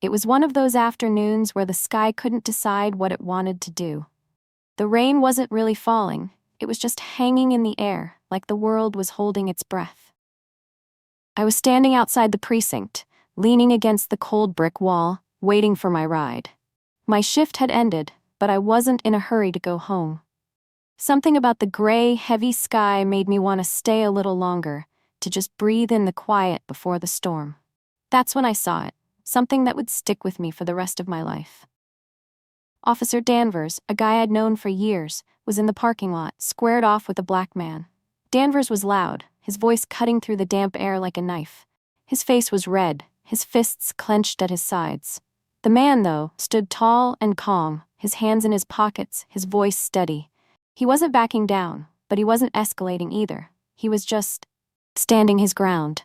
It was one of those afternoons where the sky couldn't decide what it wanted to do. The rain wasn't really falling, it was just hanging in the air, like the world was holding its breath. I was standing outside the precinct, leaning against the cold brick wall, waiting for my ride. My shift had ended, but I wasn't in a hurry to go home. Something about the gray, heavy sky made me want to stay a little longer, to just breathe in the quiet before the storm. That's when I saw it, something that would stick with me for the rest of my life. Officer Danvers, a guy I'd known for years, was in the parking lot, squared off with a black man. Danvers was loud, his voice cutting through the damp air like a knife. His face was red, his fists clenched at his sides. The man, though, stood tall and calm, his hands in his pockets, his voice steady. He wasn't backing down, but he wasn't escalating either. He was just standing his ground.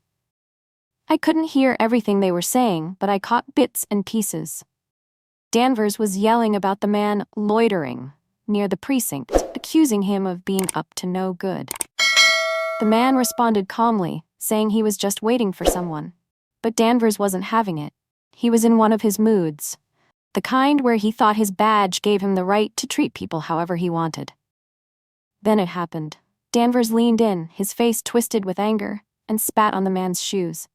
I couldn't hear everything they were saying, but I caught bits and pieces. Danvers was yelling about the man loitering near the precinct, accusing him of being up to no good. The man responded calmly, saying he was just waiting for someone. But Danvers wasn't having it. He was in one of his moods, the kind where he thought his badge gave him the right to treat people however he wanted. Then it happened. Danvers leaned in, his face twisted with anger, and spat on the man's shoes.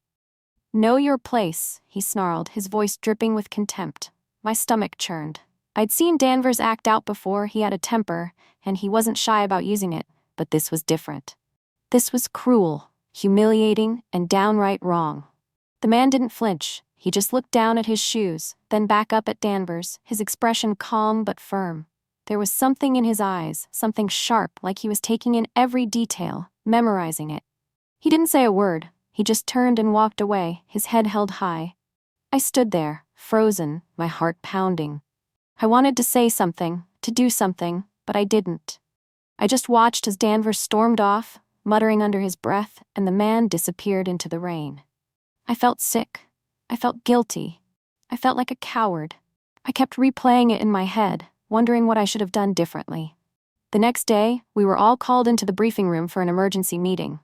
"Know your place," he snarled, his voice dripping with contempt. My stomach churned. I'd seen Danvers act out before. He had a temper, and he wasn't shy about using it, but this was different. This was cruel, humiliating, and downright wrong. The man didn't flinch. He just looked down at his shoes, then back up at Danvers, his expression calm but firm. There was something in his eyes, something sharp, like he was taking in every detail, memorizing it. He didn't say a word. He just turned and walked away, his head held high. I stood there, frozen, my heart pounding. I wanted to say something, to do something, but I didn't. I just watched as Danvers stormed off, muttering under his breath, and the man disappeared into the rain. I felt sick. I felt guilty. I felt like a coward. I kept replaying it in my head, wondering what I should have done differently. The next day, we were all called into the briefing room for an emergency meeting.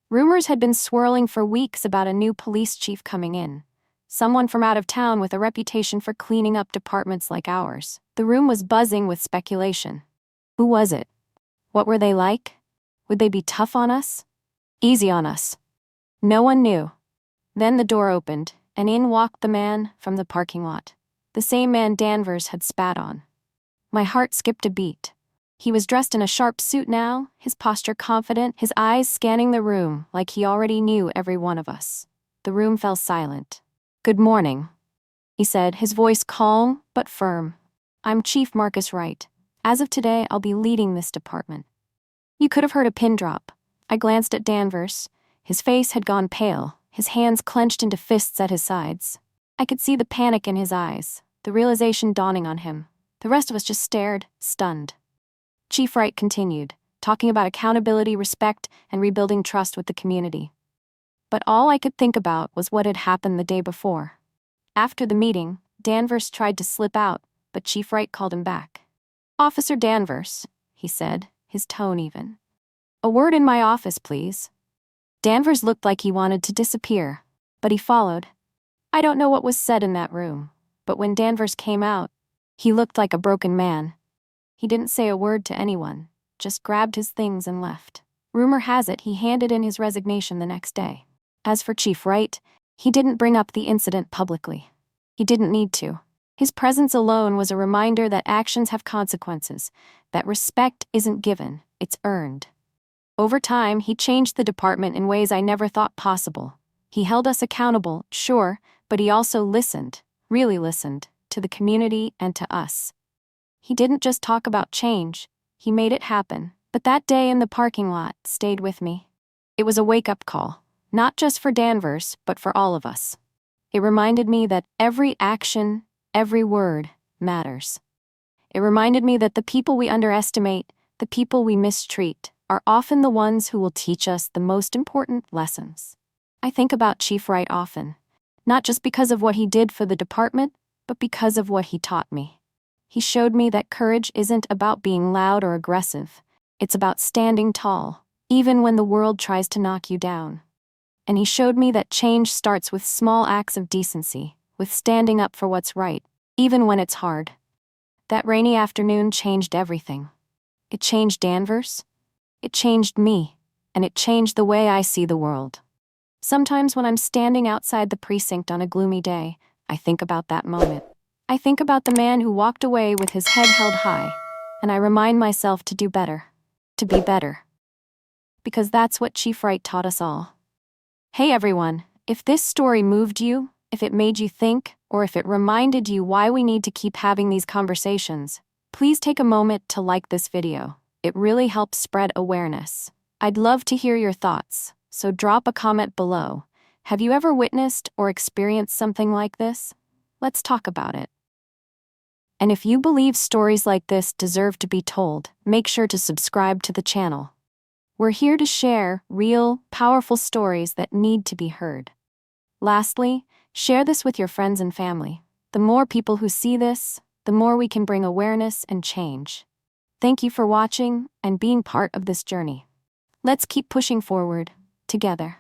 Rumors had been swirling for weeks about a new police chief coming in. Someone from out of town with a reputation for cleaning up departments like ours. The room was buzzing with speculation. Who was it? What were they like? Would they be tough on us? Easy on us? No one knew. Then the door opened, and in walked the man from the parking lot. The same man Danvers had spat on. My heart skipped a beat. He was dressed in a sharp suit now, his posture confident, his eyes scanning the room like he already knew every one of us. The room fell silent. "Good morning," he said, his voice calm but firm. "I'm Chief Marcus Wright. As of today, I'll be leading this department." You could have heard a pin drop. I glanced at Danvers. His face had gone pale, his hands clenched into fists at his sides. I could see the panic in his eyes, the realization dawning on him. The rest of us just stared, stunned. Chief Wright continued, talking about accountability, respect, and rebuilding trust with the community. But all I could think about was what had happened the day before. After the meeting, Danvers tried to slip out, but Chief Wright called him back. "Officer Danvers," he said, his tone even. "A word in my office, please." Danvers looked like he wanted to disappear, but he followed. I don't know what was said in that room, but when Danvers came out, he looked like a broken man. He didn't say a word to anyone, just grabbed his things and left. Rumor has it he handed in his resignation the next day. As for Chief Wright, he didn't bring up the incident publicly. He didn't need to. His presence alone was a reminder that actions have consequences, that respect isn't given, it's earned. Over time, he changed the department in ways I never thought possible. He held us accountable, sure, but he also listened, really listened, to the community and to us. He didn't just talk about change, he made it happen. But that day in the parking lot stayed with me. It was a wake-up call, not just for Danvers, but for all of us. It reminded me that every action, every word, matters. It reminded me that the people we underestimate, the people we mistreat, are often the ones who will teach us the most important lessons. I think about Chief Wright often, not just because of what he did for the department, but because of what he taught me. He showed me that courage isn't about being loud or aggressive. It's about standing tall, even when the world tries to knock you down. And he showed me that change starts with small acts of decency, with standing up for what's right, even when it's hard. That rainy afternoon changed everything. It changed Danvers, it changed me, and it changed the way I see the world. Sometimes when I'm standing outside the precinct on a gloomy day, I think about that moment. I think about the man who walked away with his head held high, and I remind myself to do better, to be better. Because that's what Chief Wright taught us all. Hey everyone, if this story moved you, if it made you think, or if it reminded you why we need to keep having these conversations, please take a moment to like this video. It really helps spread awareness. I'd love to hear your thoughts, so drop a comment below. Have you ever witnessed or experienced something like this? Let's talk about it. And if you believe stories like this deserve to be told, make sure to subscribe to the channel. We're here to share real, powerful stories that need to be heard. Lastly, share this with your friends and family. The more people who see this, the more we can bring awareness and change. Thank you for watching and being part of this journey. Let's keep pushing forward, together.